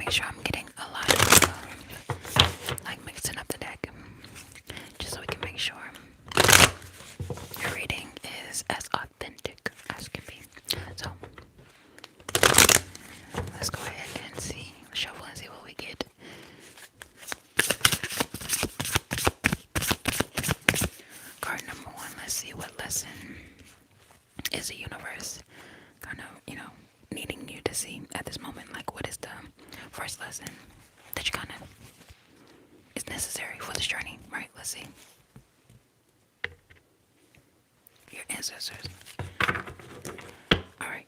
make sure I'm getting a lot of like mixing up the deck, just so we can make sure your reading is as authentic as can be. So let's go ahead and see, shuffle and see what we get. Card number one, let's see what lesson is the universe kind of, needing you to see at this moment. Like, what is the first lesson that you kind of is necessary for this journey, right? Let's see. Your ancestors. All right.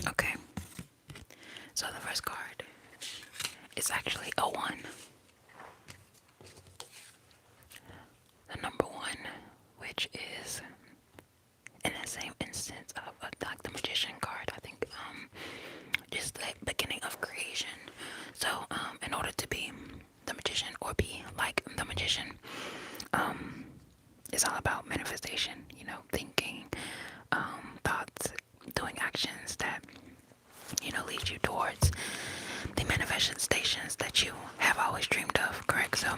Okay. So the first card is actually a one. The number one, which is in the same instance of like the magician card. I think just the beginning of creation. So in order to be the magician or be like the magician, it's all about manifestation. Thinking, thoughts, doing actions that lead you towards the manifestations that you have always dreamed of. Correct. So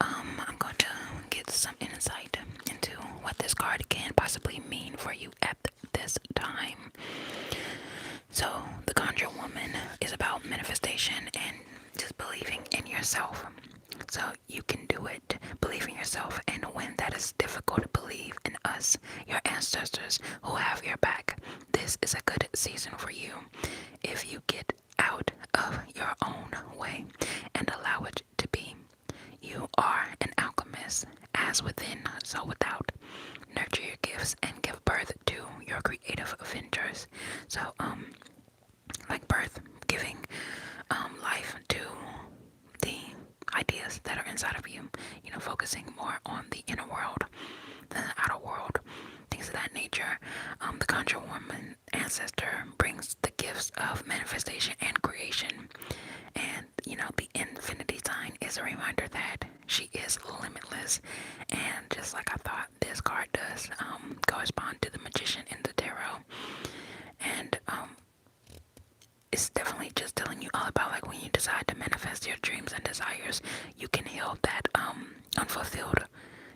I'm going to get some insight into what this card can possibly mean for you at this time. So the Conjure Woman is about manifestation and just believing in yourself. So you can do it. Believe in yourself, and when that is difficult, believe in us, your ancestors who have your back. This is a good season for you if you get out of your own way and allow it to be. You are an alchemist, as within, so without. Nurture your gifts and give birth to your creative ventures. So, like birth, giving life to the ideas that are inside of you, focusing more on the inner world than the outer world, things of that nature. The Conjure Woman ancestor brings the gifts of manifestation and creation, and the infinity sign is a reminder that she is limitless. And just like I thought this card does correspond to the magician in the tarot, and it's definitely just telling you all about like when you decide to manifest your dreams and desires, you can heal that unfulfilled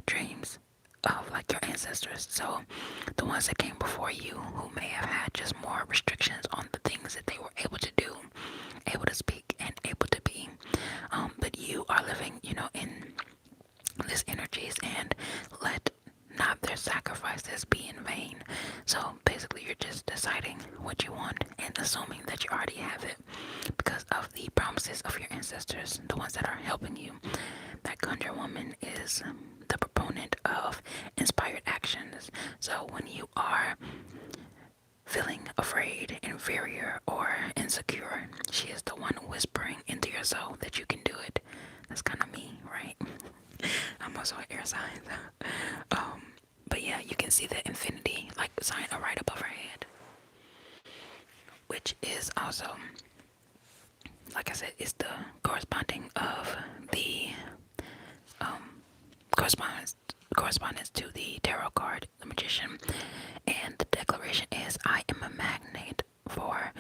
dreams of like your ancestors. So the ones that came before you who may have had just more restrictions on the things that they were able to do, able to speak, and able to be, but you are living in these energies, and let not their sacrifices be in vain. So basically you're just deciding what you want and assuming that you already have it because of the promises of your ancestors, the ones that are helping you. That Conjure Woman is the proponent of inspired actions. So when you are feeling afraid, inferior, or insecure, she is the one whispering into your soul that you can do it. That's kind of me, right? I'm also an air sign. But yeah, you can see the infinity like sign right above her head, which is also, like I said, is the corresponding of the correspondence to the tarot card, the magician. And the declaration is, I am a magnet for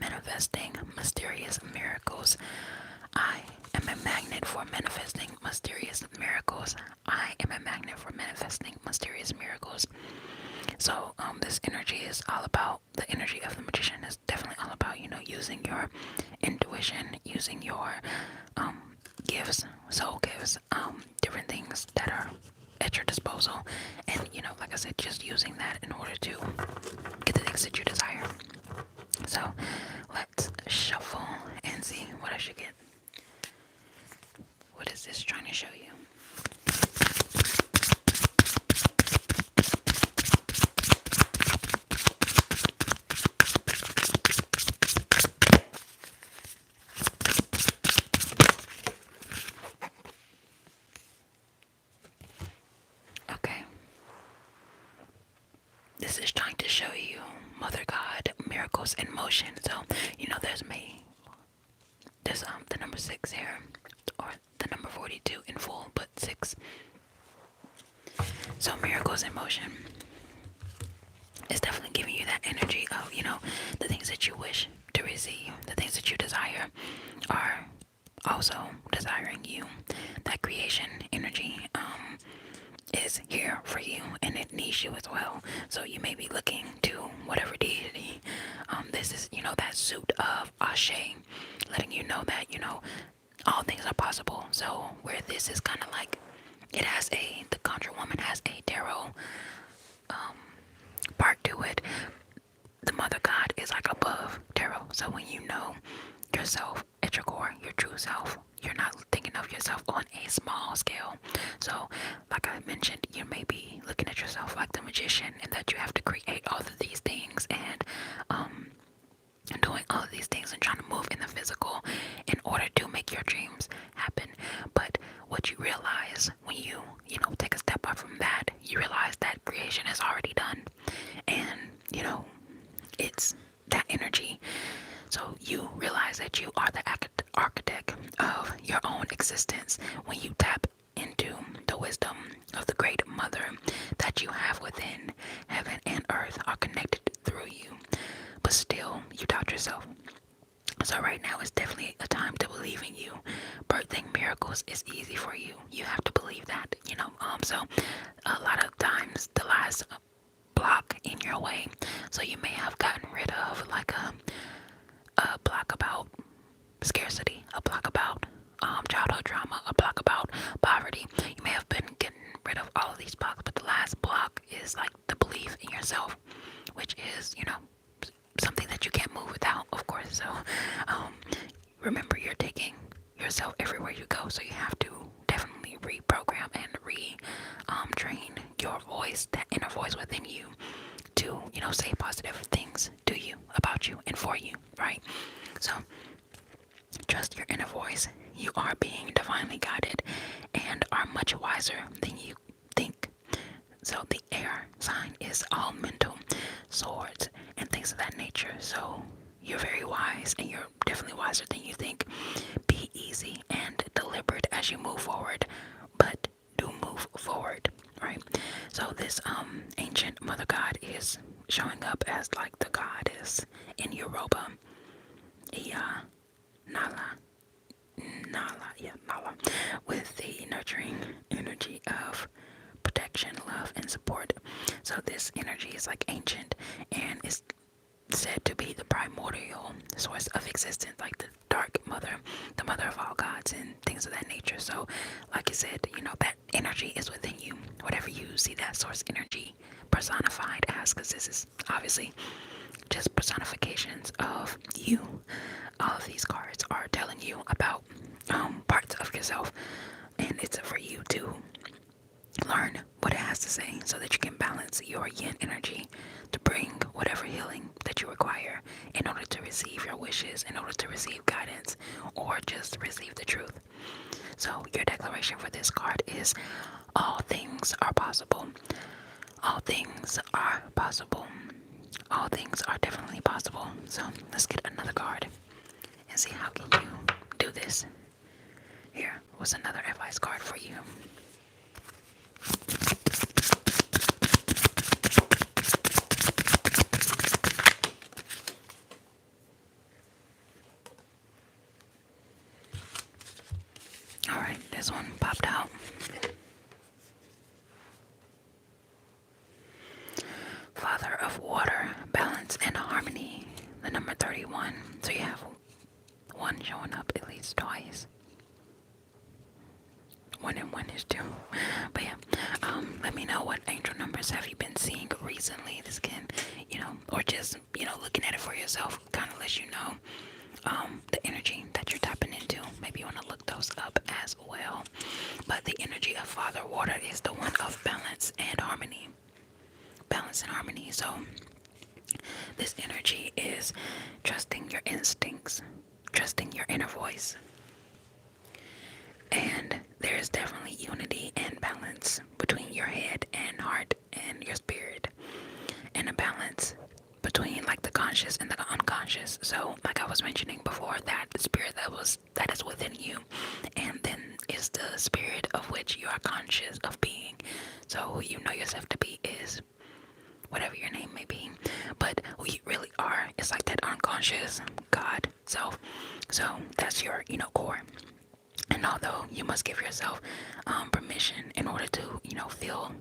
manifesting mysterious miracles. I am a magnet for manifesting mysterious miracles. I am a magnet for manifesting mysterious miracles. So this energy is all about, the energy of the magician is definitely all about, using your intuition, using your gifts, soul gifts, different things that are at your disposal. And, like I said, just using that in order to get the things that you desire. So let's shuffle and see what I should get. What is this trying to show you? this is trying to show you Mother God miracles in motion. So, there's me. There's the number 6 here, or the number 42 in full, but 6. So miracles in motion is definitely giving you that energy of, the things that you wish to receive, the things that you desire are also desiring you. That creation energy is here for you, and it needs you as well. So you may be looking to whatever deity. This is, that suit of Ashe, letting you know that, all things are possible. So where this is kind of like, the Conjure Woman has a tarot part to it. The Mother God is like above tarot. So when you know yourself at your core, your true self, you're not thinking of yourself on a small scale. So, like I mentioned, you may be looking at yourself like the magician, and that you have to create all of these things and doing all of these things and trying to move in the physical in order to make your dreams happen. But what you realize when you take a step up from that, you realize that creation is already done, and it's that energy. So you realize that you are the architect of your own existence when you tap into the wisdom of the great mother that you have within. Heaven and earth are connected through you, but still you doubt yourself. So right now is definitely a time to believe in you. Birthing miracles is easy for you. You have to believe that, so a lot of times the lies block in your way. So you may have gotten rid of like a block about scarcity, a block about childhood trauma, a block about poverty. You may have been getting rid of all of these blocks, but the last block is like the belief in yourself, which is, something that you can't move without, of course. So remember, you're taking yourself everywhere you go, so you have to definitely reprogram and train your voice, that inner voice within you, to say positive things to you, about you, and for you, right? So trust your inner voice. You are being divinely guided and are much wiser than you think. So the air sign is all mental, swords, and things of that nature. So you're very wise, and you're definitely wiser than you think. Be easy and deliberate as you move forward, but do move forward, right? So this ancient mother god is showing up as like the goddess in Yoruba, Iya, Nala, Nala, with the nurturing energy of protection, love, and support. So this energy is like ancient and is said to be the primordial source of existence, like the dark mother, the mother of all gods, and things of that nature. So, like I said, that energy is within you. Whatever you see that source energy personified as, because this is obviously just personifications of you. All of these cards are telling you about parts of yourself, and it's for you to learn what it has to say so that you can balance your yin energy to bring whatever healing that you require in order to receive your wishes, in order to receive guidance, or just receive the truth. So your declaration for this card is all things are possible. All things are possible. All things are definitely possible. So let's get another card and see how can you do this. Here was another advice card for you. Alright, this one popped out. Father of water, balance and harmony. The number 31. So you have one showing up at least twice. 1 and 1 is 2. But yeah, let me know what angel numbers have you been seeing recently. This can, or just, looking at it for yourself kind of lets you know the energy that you're tapping into. Maybe you want to look those up as well. But the energy of Father Water is the one of balance and harmony. Balance and harmony. So this energy is trusting your instincts, trusting your inner voice. And there is definitely unity and balance between your head and heart and your spirit. And which you are conscious of being. So who you know yourself to be is whatever your name may be, but who you really are is like that unconscious God self. So that's your, core. And although you must give yourself permission in order to, feel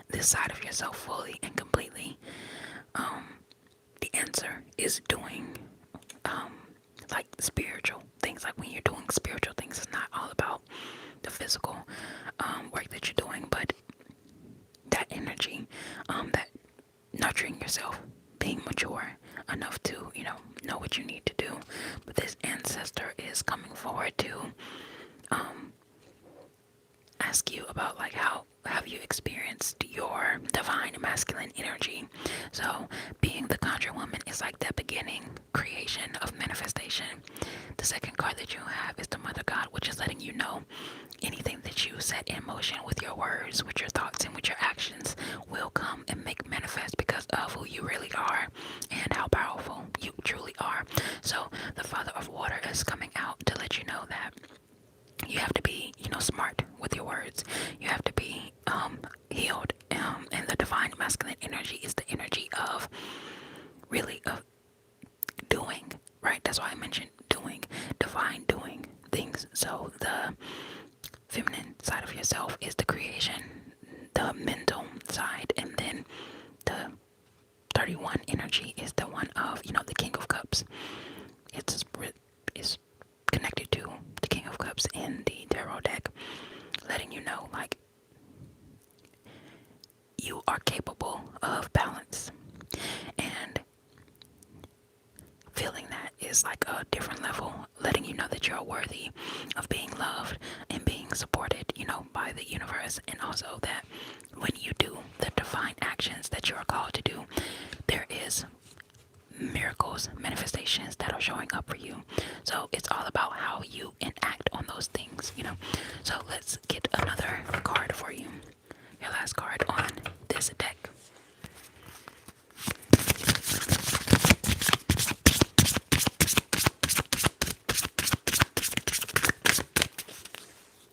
this side of yourself fully and completely, the answer is doing like spiritual things. Like when you're doing spiritual things, it's not all about the physical work that you're doing, but that energy, that nurturing yourself, being mature enough to, know what you need to do. But this ancestor is coming forward to ask you about like how have you experienced your divine masculine energy. So being the conjure woman is like that beginning creation of manifestation. The second card that you have is the mother god, which is letting you know anything that you set in motion with your words, with your thoughts, and with your actions will come and make manifest because of who you really are and how powerful you truly are. So the father of water is coming out to let you know that you have to be, smart with your words. You have to be healed. And the divine masculine energy is the energy of really of doing, right? That's why I mentioned doing, divine doing things. So the feminine side of yourself is the creation, the mental side, and then the 31 energy is the one of, the King of Cups. It's connected to the King of Cups in the tarot deck, letting you know like you are capable of balance, and feeling that is like a different level, letting you know that you're worthy of being loved and being supported, by the universe, and also that when you do the divine actions that you are called to do, there is miracles, manifestations that are showing up for you. So it's all about how you enact on those things, So let's get another card for you. Your last card on this deck.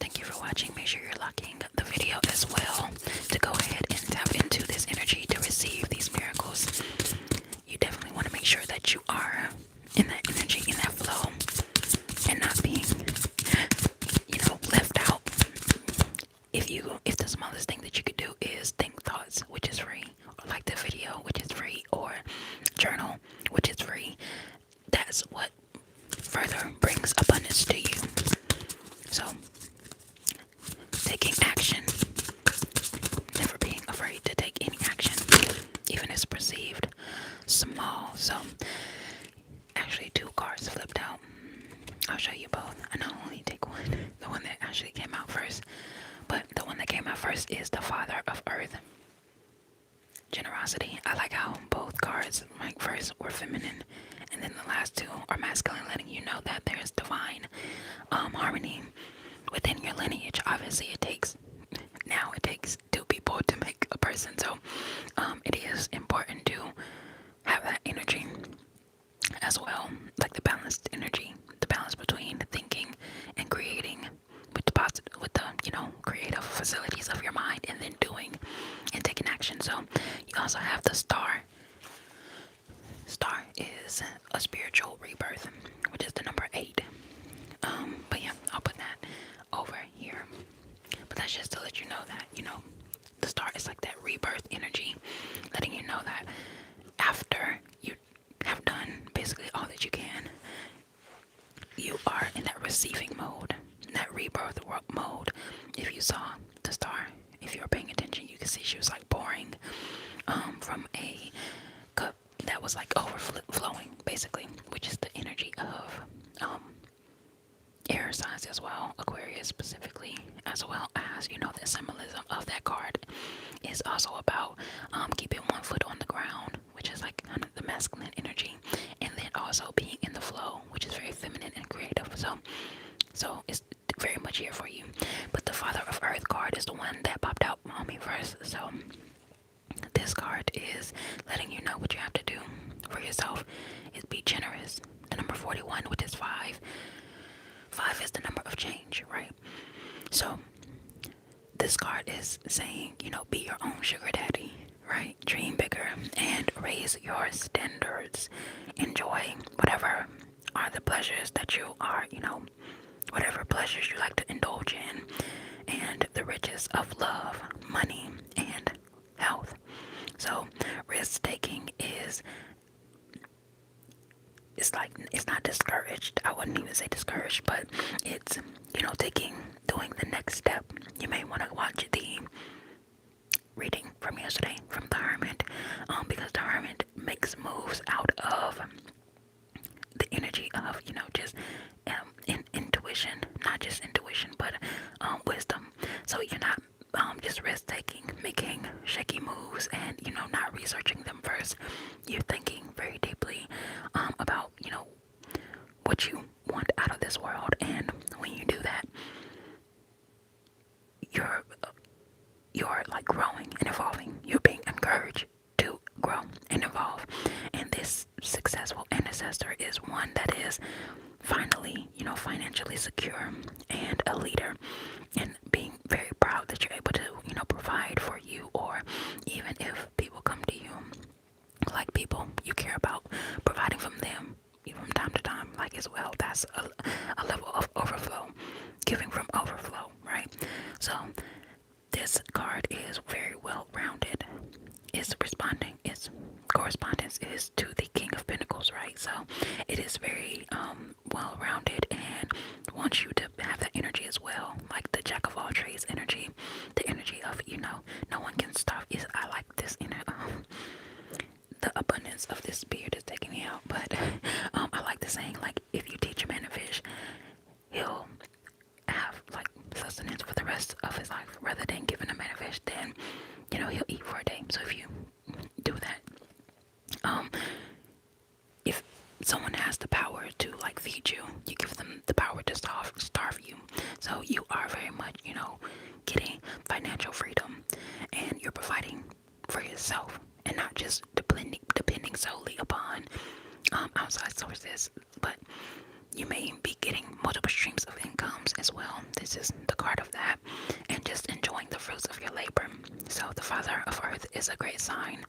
Thank you for watching. Make sure you're locking the video as well to go ahead and tap into this energy to receive these miracles. You definitely want to make sure that you are in that energy, in that flow, and not being, left out. If the smallest thing that you could do is think thoughts, which is free, or like the video, which is free, or journal, which is free, that's what further brings abundance to you. So, taking action, never being afraid to take any action, even if it's perceived small. So, actually, two cards flipped out. I'll show you both. I know I'll only take one, the one that actually came out first. But the one that came out first is the Father of Earth. Generosity. I like how both cards, like first were feminine, and then the last two are masculine, letting you know that there's divine harmony within your lineage. Obviously, it takes two people to make a person, so it is important to have that energy as well, like the balanced energy, the balance between thinking and creating with the creative facilities of your mind, and then doing and taking action. So you also have the star. Star is a spiritual rebirth, which is the number 8. But yeah, I'll put that over here. But that's just to let you know that, the star is like that rebirth energy, letting you know that after you have done basically all that you can, you are in that receiving mode, that rebirth mode. If you saw the star, if you were paying attention, you could see she was like pouring from a cup that was like overflowing, basically, which is the energy of air signs as well, Aquarius specifically, as well as, the symbolism of that card is also about keeping one foot on the ground, which is like kind of the masculine energy, and then also being in the flow, which is very feminine and creative. So it's very much here for you. But the Father of Earth card is the one that popped out on me first. So this card is letting you know what you have to do for yourself is be generous. The number 41, which is 5. 5 is the number of change, right? So this card is saying, be your own sugar daddy, right? Dream bigger and raise your standards. Enjoy whatever are the pleasures that you are, whatever pleasures you like to indulge in, and the riches of love, money, and health. So, risk taking is it's like it's not discouraged. I wouldn't even say discouraged, but it's doing the next step. You may want to watch the reading from yesterday from the Hermit, because the Hermit makes moves out of the energy of just intuition, not just intuition, but wisdom. So you're not just risk taking, making shaky moves, and not researching them first. You're thinking very deeply about what you want out of this world, and when you do that, you're like growing and evolving. You're being encouraged to grow and evolve. And this successful ancestor is one that is finally, financially secure and a leader, and being very proud that you're able to, provide for you, or even if people come to you, like people you care about, providing from them from time to time, like as well. That's a level of overflow, giving from overflow, right? So this card is very well rounded. Its correspondence is to the King of Pentacles, right? So it is very well rounded and wants you to have that energy as well, like the Jack of all trades energy, the energy of no one can stop. I like this the abundance of this beard is taking me out, but I like the saying, like, if you teach a man to fish, he'll have like sustenance for the rest of his life, rather than giving a man a fish, then he'll eat for a day. So if you do that, if someone has the power to like feed you, you give them the power to starve you. So you are very much getting financial freedom, and you're providing for yourself and not just depending solely upon outside sources, but you may be getting multiple streams of incomes as well. This is the card of that, and just enjoying the fruits of your labor. So the Father of Earth is a great sign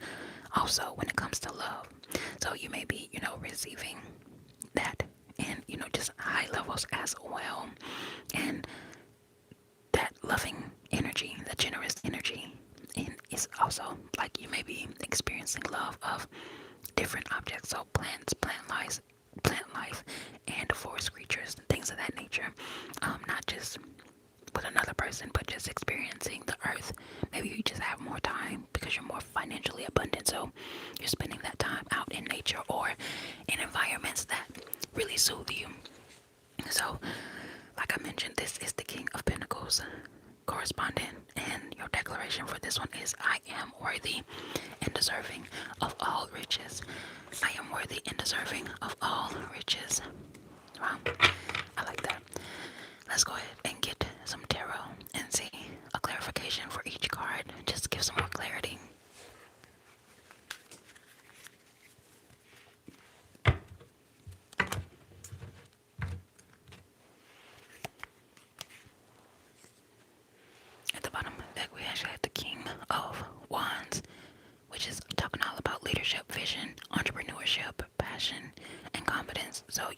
also when it comes to love. So you may be, receiving that, and just high levels as well. And that loving energy, the generous energy, and it's also like you may be experiencing love of different objects, so plants, plant life, and forest creatures, things of that nature. Not just with another person, but just experiencing the earth. Maybe you just have more time because you're more financially abundant, so you're spending that time out in nature or in environments that really soothe you. So, like I mentioned, this is the King of Pentacles correspondent, and your declaration for this one is, I am worthy and deserving of all riches. I am worthy and deserving of all riches. Wow, I like that. Let's go ahead and get some tarot and see a clarification for each card. Just give some more clarity. At the bottom of the deck, we actually have the King of Wands, which is talking all about leadership, vision, entrepreneurship, passion, and confidence. So,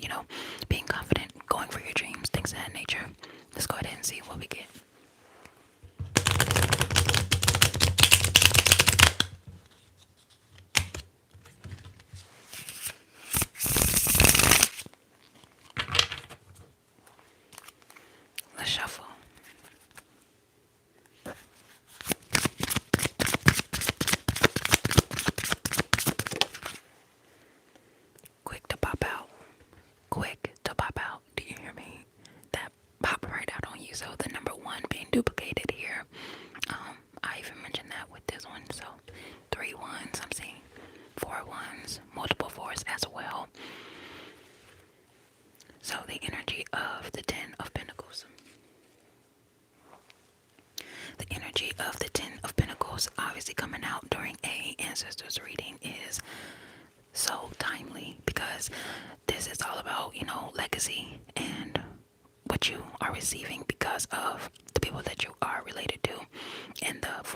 being confident, going for your dreams, things of that nature. Let's go ahead and see what we get. Let's shuffle. Quick to pop out. Quick to pop out. Do you hear me? That pop right out on you. So the number one being duplicated here. I even mentioned that with this one. So 3 ones, I'm seeing 4 ones, multiple 4s as well. So the energy of the 10 of Pentacles. The energy of the 10 of Pentacles obviously coming out during a ancestors reading is so timely, because this is all about, legacy and what you are receiving because of the people that you are related to.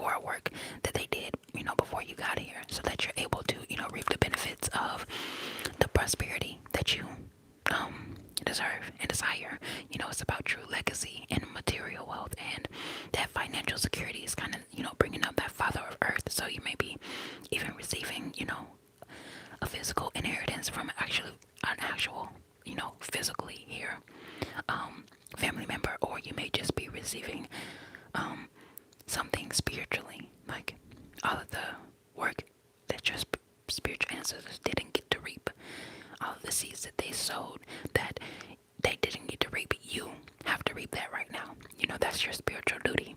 or work that they did, before you got here, so that you're able to, reap the benefits of the prosperity that you deserve and desire. It's about true legacy and material wealth, and that financial security is kind of, bringing up that father of earth. So you may be even receiving, a physical inheritance from an actual, physically here, family member, or you may just be receiving something spiritually, like all of the work that your spiritual ancestors didn't get to reap, all of the seeds that they sowed that they didn't get to reap. You have to reap that right now. That's your spiritual duty.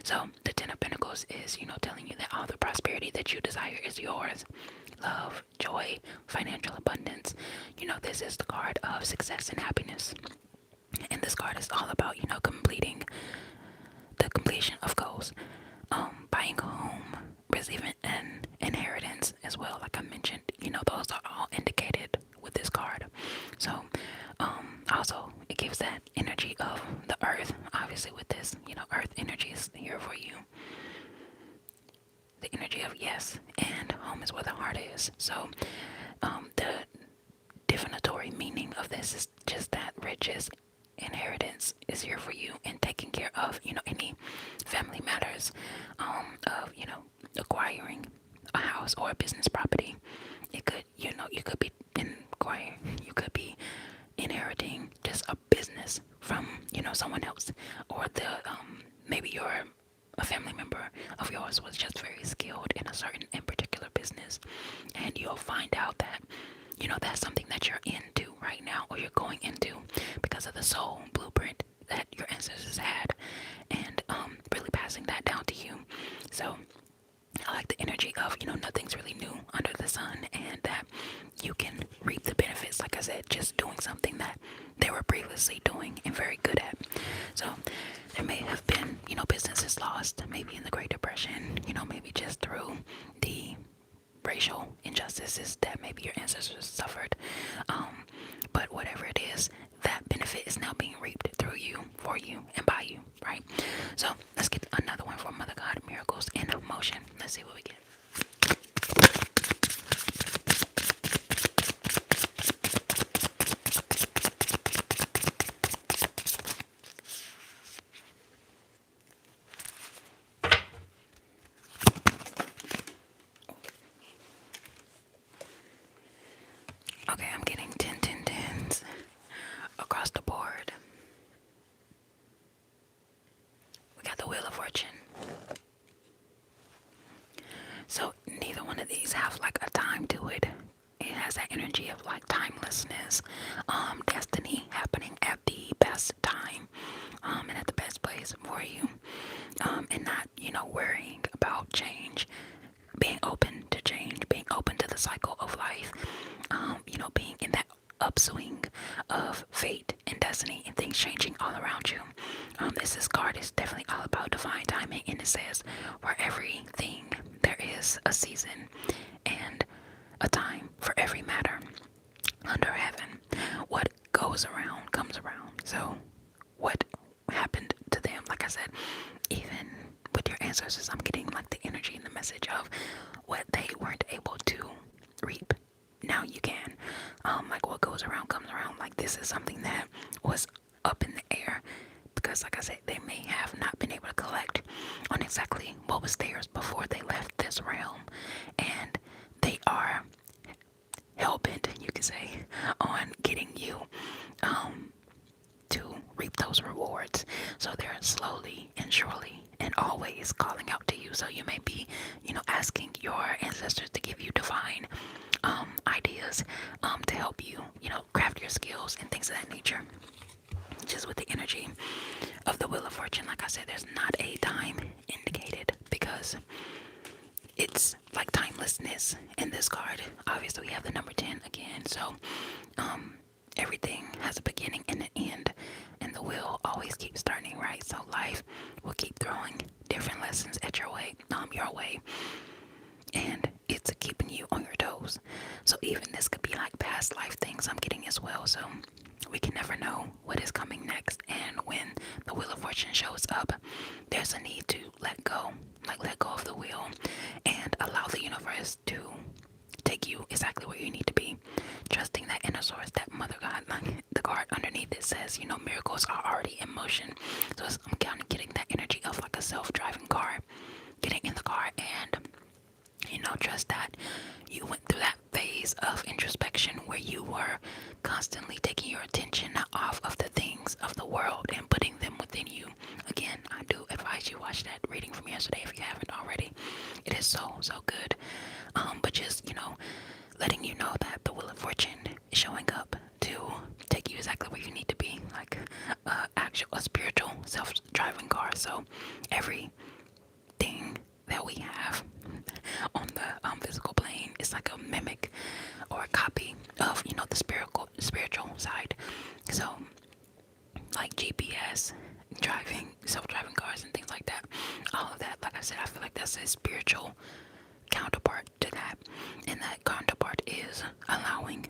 So the Ten of Pentacles is, telling you that all the prosperity that you desire is yours. Love, joy, financial abundance. This is the card of success and happiness. And this card is all about, completing the completion of goals. Buying a home, receiving an inheritance as well, like I mentioned. Those are all indicated with this card. So, also, it gives that energy of the earth. Obviously, with this, earth energy is here for you. The energy of yes, and home is where the heart is. So, the divinatory meaning of this is just that riches, inheritance is here for you, and taking care of, any family matters, of, acquiring a house or a business property. It could, you could be you could be inheriting just a business from, someone else, or maybe a family member of yours was just very skilled in a certain and particular business, and you'll find out that, that's something that you're into right now, or you're going into because of the soul blueprint that your ancestors had, and really passing that down to you. So I like the energy of, nothing's really new under the sun, and that you can reap the benefits, like I said, just doing something that they were previously doing and very good at. So there may have been, businesses lost, maybe in the Great Depression, maybe just through the racial injustices that maybe your ancestors suffered. But whatever it is, that benefit is now being reaped through you, for you, and by you, right? So let's get another one for Mother God, miracles in motion. Let's see what we get. Okay, I'm getting 10, 10, 10s across the board. We got the Wheel of Fortune. So neither one of these have like a time to it. It has that energy of like timelessness, destiny happening at the best time, and at the best place for you, and not, worrying about change, being open to change, being open to the cycle of life, being in that upswing of fate and destiny and things changing all around you. This card is definitely all about divine timing, and it says, for everything there is a season and a time for every matter under heaven. What goes around comes around. So what happened to them, like I said, even with your ancestors, I'm getting like the energy and the message of what they weren't able to reap, now you can. Like what goes around comes around. Like this is something that was up in the air, because like I said, they may have not been able to collect on exactly what was theirs before they left this realm, and they are hell-bent, you could say, on getting you to reap those rewards. So they're slowly and surely and always calling out to you. So you may be, asking your ancestors to give you divine ideas, to help you, craft your skills and things of that nature. Just with the energy of the Wheel of Fortune, like I said, there's not a time indicated, because it's like timelessness in this card. Obviously, we have the number 10 again. So everything has a beginning and an end, and the wheel always keeps turning, right? So life will keep throwing different lessons at your way, and it's keeping you on your toes. So even this could be like past life things I'm getting as well. So we can never know what is coming next, and when the Wheel of Fortune shows up, there's a need to let go because miracles are already in motion. So I'm kind of getting that energy of like a self-driving car, getting in the car and trust that you went through that phase of introspection where you were constantly taking your attention off of the things of the world and putting them within you. Again, I do advise you watch that reading from yesterday if you haven't already. It is so good. But just letting you know that the Wheel of Fortune is showing up to take you exactly where you need to be, like a spiritual self-driving car. So everything that we have on the physical plane is like a mimic or a copy of the spiritual side. So like GPS, driving, self-driving cars and things like that, all of that, like I said, I feel like that's a spiritual counterpart to that, and that counterpart is allowing,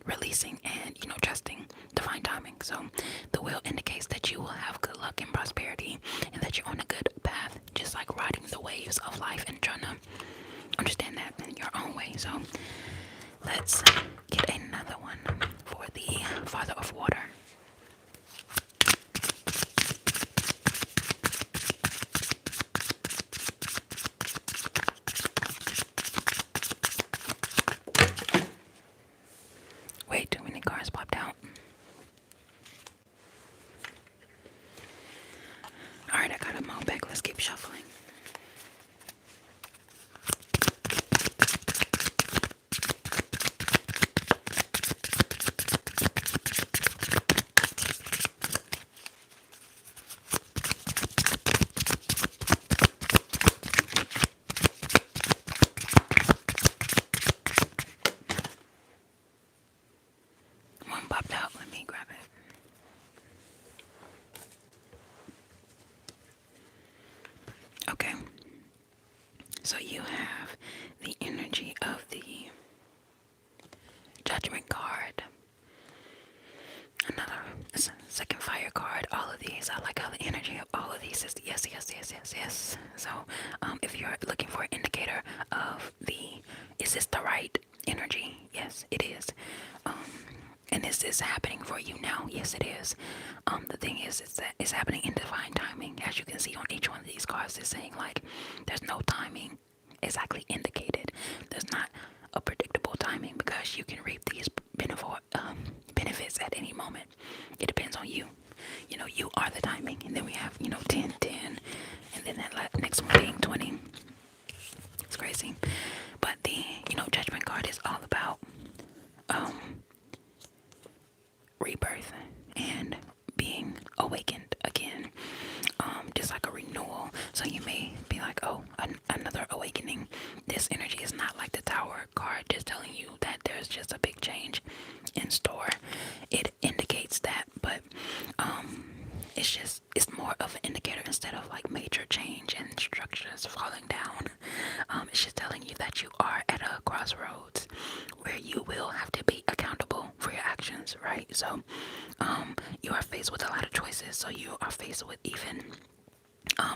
releasing, and trusting divine timing. So the wheel indicates that you will have good luck and prosperity, and that you're on a good path, just like riding the waves of life and trying to understand that in your own way. So let's get another one for the Father of Water. Wait, too many cards popped out. Alright, I got them all back. Let's keep shuffling. One popped out. Let me grab it. Okay. So you have the energy of the Judgment card. Another second fire card. All of these, I like how the energy of all of these is yes. So if you're looking for an indicator of is this the right energy? Yes, it is. And is this happening for you now? Yes, it is. The thing is that it's happening in divine timing. As you can see on each one of these cards, it's saying like there's no timing exactly indicated. There's not a predictable timing because you can reap these benefits at any moment. It depends on you. You are the timing. And then we have 10, 10, and then that next one being 20. It's crazy. But the Judgment card is all about rebirth and being awakened again, just like a renewal. So you may be like, oh, another awakening. This energy is not like the Tower card just telling you that there's just a big change in store. It indicates that, but it's more of an indicator instead of like major change and structures falling down. It's just telling you that you are at a crossroads where you will have to be accountable for your actions, right? So you are faced with a lot of choices. So you are faced with even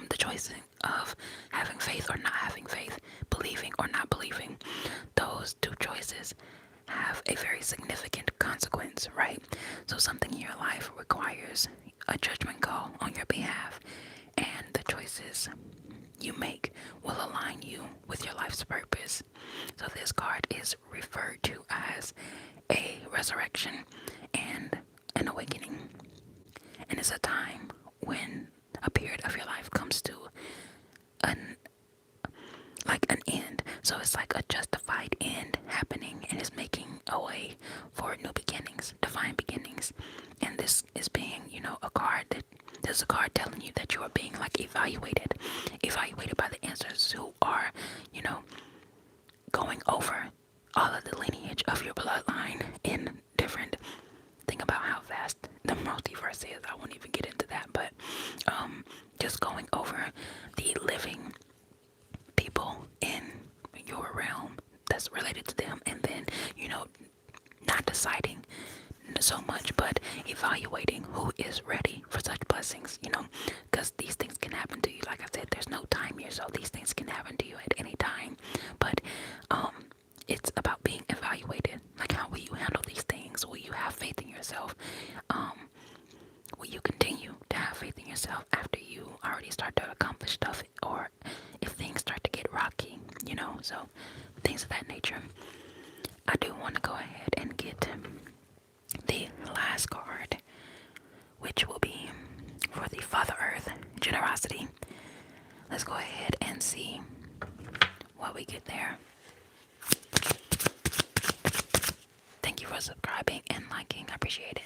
the choice of having faith or not having faith, believing or not believing. Those two choices have a very significant consequence, right? So something in your life requires a judgment call on your behalf, and the choices you make will align you with your life's purpose. So this card is referred to as a resurrection and an awakening. And it's a time when a period of your life comes to an end. So it's like a justified end happening, and it's making a way for new beginnings, divine beginnings. And this is being, a card that there's a card telling you that you are being like evaluated by the answers who are, going over all of the lineage of your bloodline in different. Think about how vast the multiverse is. I won't even get into that, but just going over the living people in your realm that's related to them, and then not deciding so much but evaluating who is ready for such blessings, because these things can happen to you. Like I said, there's no time here, so these things can happen to you at any time, but it's about being evaluated. Like, how So things of that nature. I do want to go ahead and get the last card, which will be for the Father Earth generosity. Let's go ahead and see what we get there. Thank you for subscribing and liking. I appreciate it.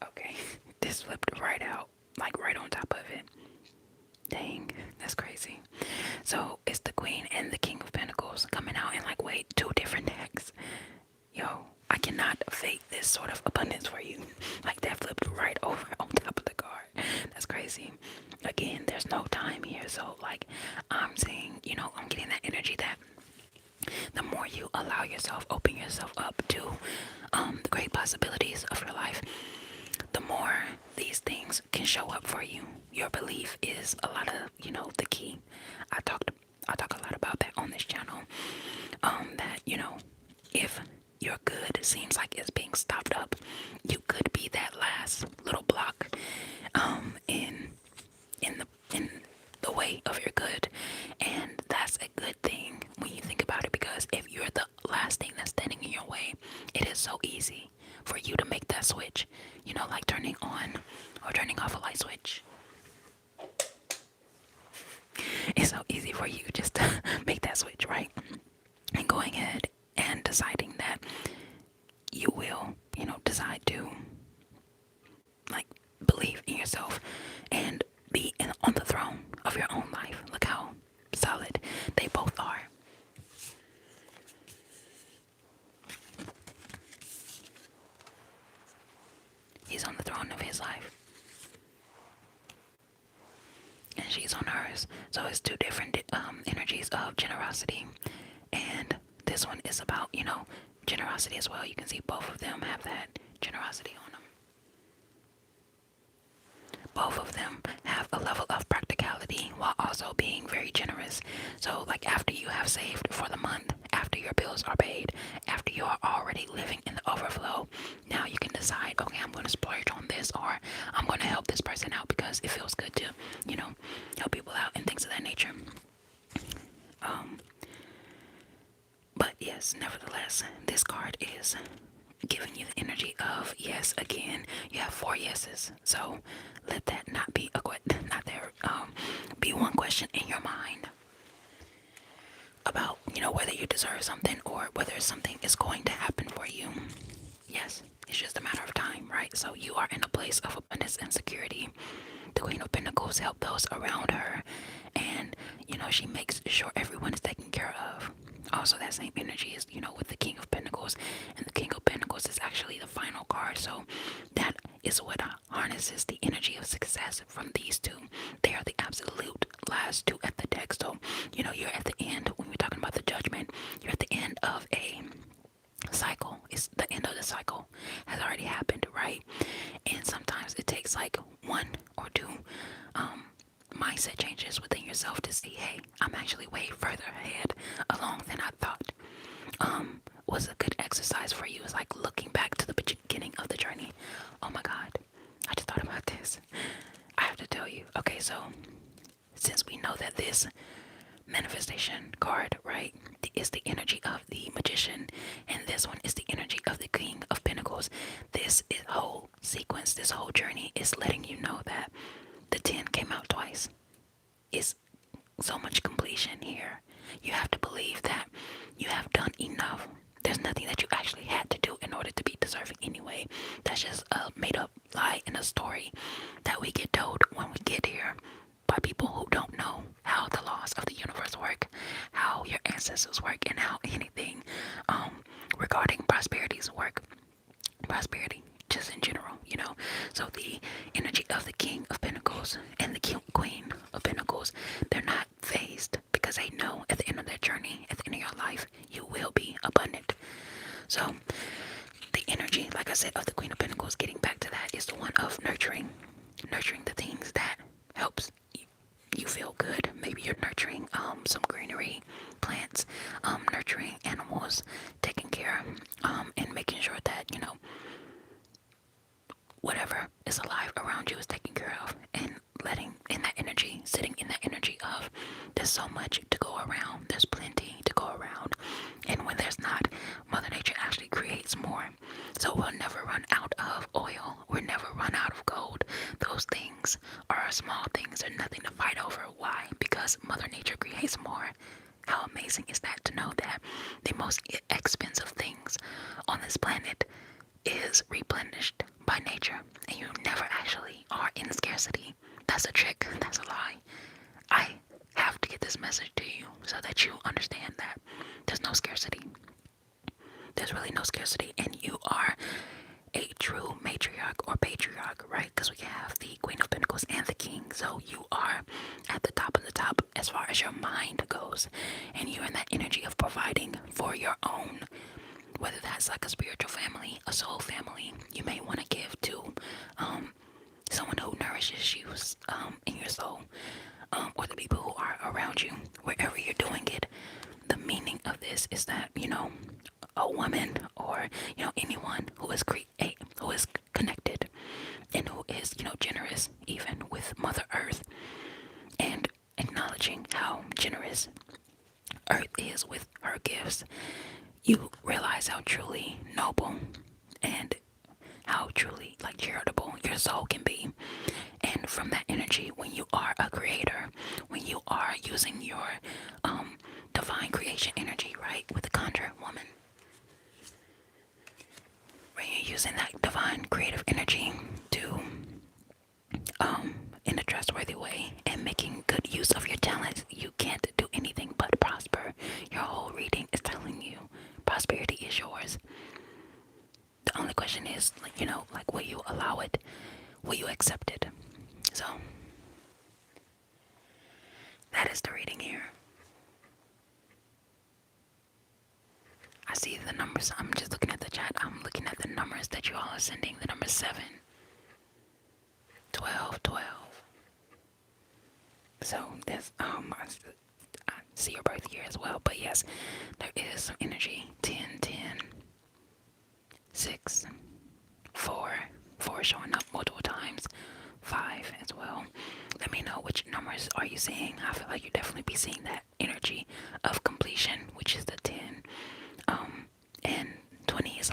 Okay, this flipped right out, like right on top of it. Dang, that's crazy. So it's the Queen and the King of Pentacles coming out in like, wait, two different decks. Yo, I cannot fake this sort of abundance for you. Like that flipped right over on top of the card. That's crazy. Again, there's no time here. So like I'm saying, I'm getting that energy that the more you allow yourself, open yourself up to the great possibilities of your life, the more these things can show up for you. Your belief is a lot of, the key. I talk a lot about that on this channel. That, if your good seems like it's being stopped up, you could be that last little block in the way of your good. And that's a good thing when you think about it, because if you're the last thing that's standing in your way, it is so easy for you to make that switch, like turning on or turning off a light switch. It's so easy for you just to make that switch, right? And going ahead and deciding that you will, decide to like believe in yourself and be on the throne of your own life. Look how solid they both are. He's on the throne of his life, and she's on hers. So it's two different energies of generosity, and this one is about, generosity as well. You can see both of them have that generosity on them. Both of them have a level of practicality while also being very generous. So like after you have saved for the month, after your bills are paid, after you are already living in the overflow, now you can decide, okay, I'm going to splurge on this, or I'm going to help this person out because it feels good to, help people out and things of that nature. But yes, nevertheless, this card is giving you the energy of yes again. You have 4 yeses, so let that not be be one question in your mind about whether you deserve something or whether something is going to happen for you. Yes, it's just a matter of time, right? So you are in a place of abundance and security. The Queen of Pentacles help those around her, and she makes sure everyone is taken care of. Also, that same energy is with the King of Pentacles, and the King of Pentacles is actually the final card. So that is what harnesses the energy of success from these two. They are the absolute last two at the deck. So you're at the end. When we're talking about the Judgment, you're at the end of a cycle. It's the end of the cycle has already happened, right? And sometimes it takes like 1 or 2 mindset changes within yourself to see, hey, I'm actually way further ahead along than I thought. Was a good exercise for you is like looking back to the beginning of the journey. Oh my God, I just thought about this. I have to tell you. Okay, so since we know that this manifestation card, right, is the energy of the Magician, and this one is the energy of the King of Pentacles, this whole sequence, this whole journey is letting you know that the 10 came out twice. It's so much completion here. You have to believe that you have done enough. There's nothing that you actually had to do in order to be deserving anyway. That's just a made up lie in a story that we get told when we get here by people who don't know how the laws of the universe work, how your ancestors work, and how anything regarding prosperities work. Prosperity, just in general, So the energy of the King of Pentacles and the Queen of Pentacles, they're not phased because they know at the end of their journey, at the end of your life, you will be abundant. So the energy energy, like I said, of the Queen of Pentacles, getting back to that, is the one of nurturing the things that helps you feel good. Maybe you're nurturing some greenery, plants, nurturing animals, taking care, and making sure that, whatever is alive around you is taken care of, and letting in that energy, sitting in that energy of there's so much to go around, there's plenty to go around, and when there's not, Mother Nature actually creates more. So we'll never run out of oil, we'll never run out of gold. Those things are small things, they're nothing to fight over. Why? Because Mother Nature creates more. How amazing is that, to know that the most expensive things on this planet is replenished by nature, and you never actually are in scarcity. That's a trick, that's a lie. I have to get this message to you so that you understand that there's no scarcity. There's really no scarcity, and you are a true matriarch or patriarch, right? Because we have the Queen of Pentacles and the King. So you are at the top of the top as far as your mind goes, and you're in that energy of providing for your own, whether that's like a spiritual family, a soul family. You may want to give to someone who nourishes you in your soul, or the people who are around you, wherever you're doing it. The meaning of this is that, a woman, or anyone who is who is connected, and who is generous even with Mother Earth, and acknowledging how generous Earth is with her gifts, you realize how truly noble and how truly charitable your soul can be. And from that energy, when you are a creator, when you are using your divine creation energy, right, with the Conjure woman, when you're using that divine creative energy to in a trustworthy way and making good use of your talents, you can't do anything but prosper. Your whole reading is telling you prosperity is yours. The only question is, will you allow it? Will you accept it? So, that is the reading here. I see the numbers. I'm just looking at the chat. I'm looking at the numbers that you all are sending. The number 7, 12, 12. So, there's, I see your birth year as well. But yes, there is some energy. 10, 10, 6, 4, 4 showing up multiple times, 5 as well. Let me know which numbers are you seeing. I feel like you definitely be seeing that energy of completion, which is the 10. And 20 is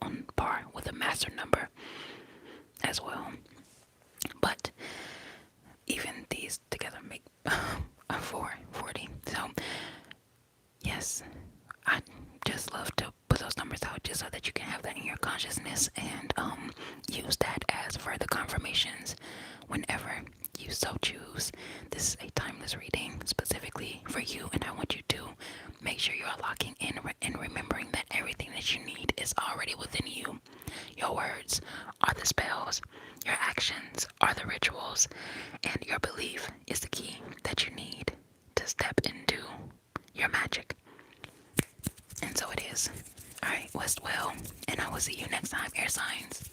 on par with a master number as well. But even these together make 440. So yes, I just love to put those numbers out just so that you can have that in your consciousness, and use that as further confirmations whenever you so choose. This is a timeless reading specifically for you, and I want you to make sure you are locking in and remembering that everything that you need is already within you. Your words are the spells, your actions are the rituals, and your belief is the key that you need to step into your magic. And so it is. Alright, rest well, and I will see you next time, air signs.